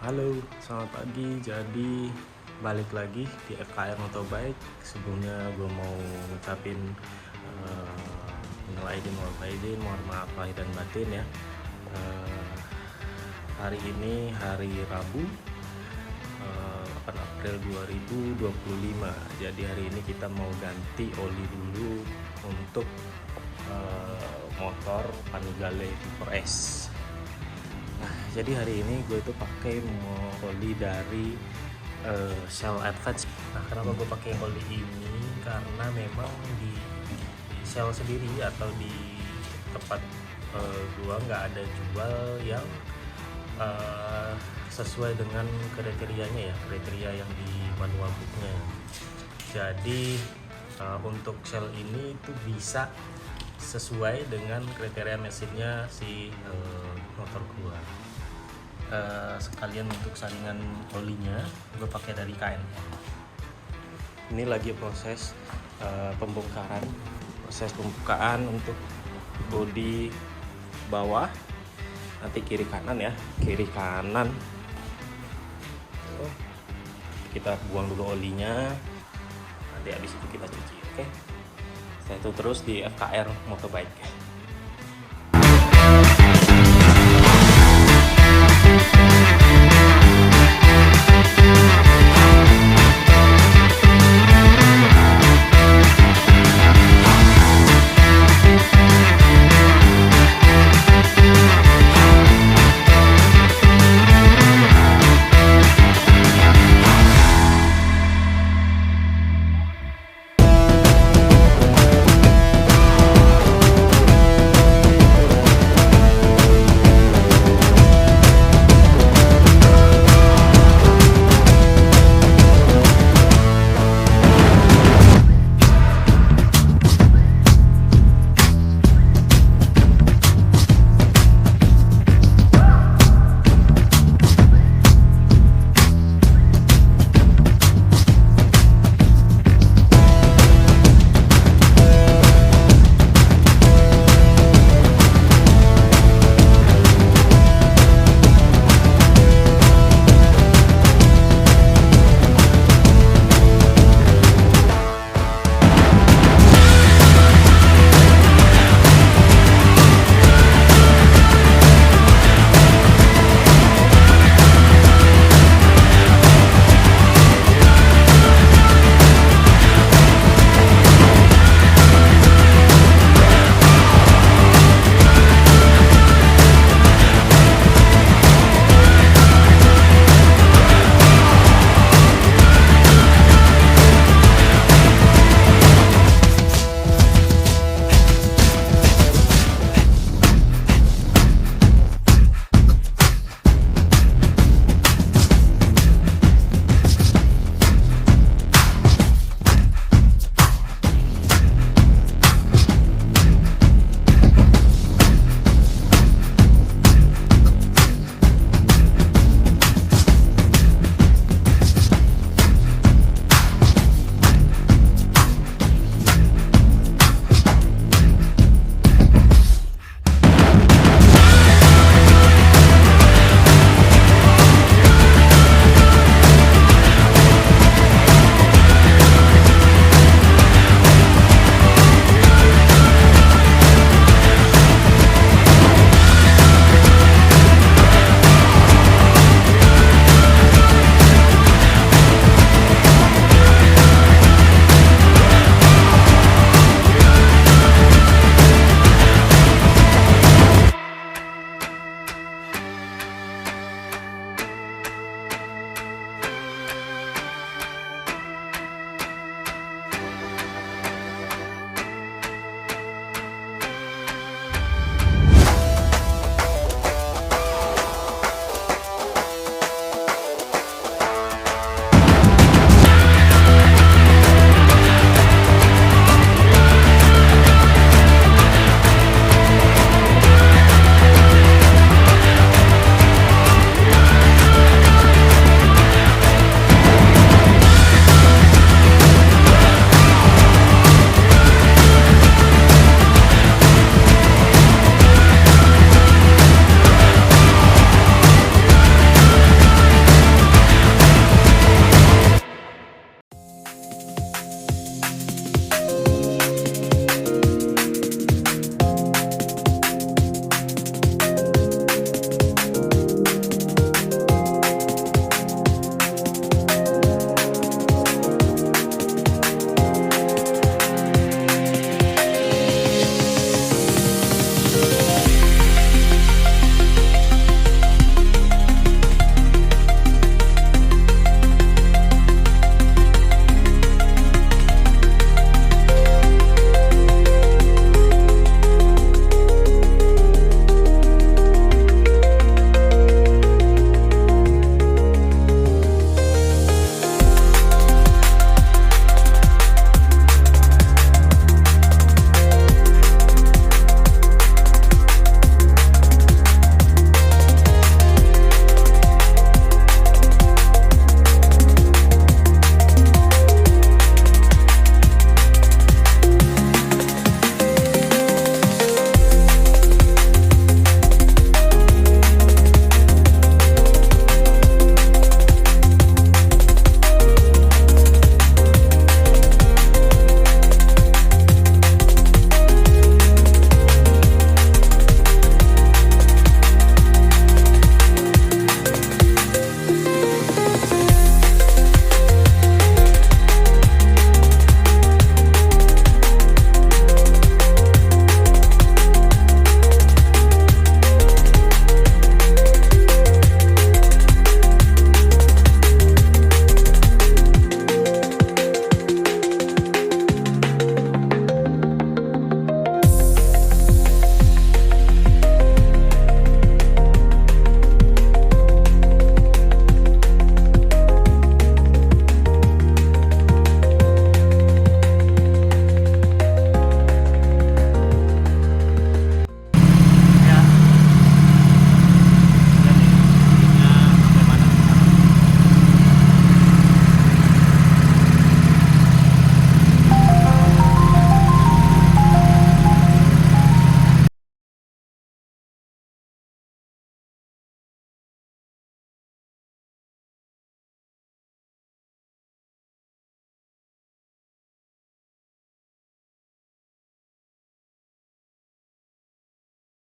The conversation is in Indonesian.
Halo, selamat pagi. Jadi balik lagi di FKR Motobike. Sebelumnya gue mau ngucapin minal aidin wal faizin, mohon maaf lahir dan batin ya. Hari ini hari Rabu 8 April 2025. Jadi hari ini kita mau ganti oli dulu untuk motor Panigale v4s. Nah, jadi hari ini gue itu pakai oli dari Shell Advance. Nah, kenapa gue pakai oli ini? Karena memang di Shell sendiri atau di tempat gue nggak ada jual yang sesuai dengan kriterianya ya, kriteria yang di manual booknya. Jadi untuk Shell ini itu bisa sesuai dengan kriteria mesinnya si motor gua. Sekalian untuk saringan olinya gue pakai dari KN. Ini lagi proses pembongkaran, proses pembukaan untuk bodi bawah, nanti kiri kanan ya, kiri kanan. Kita buang dulu olinya, nanti habis itu kita cuci, oke? Saya itu terus di FKR Motobike.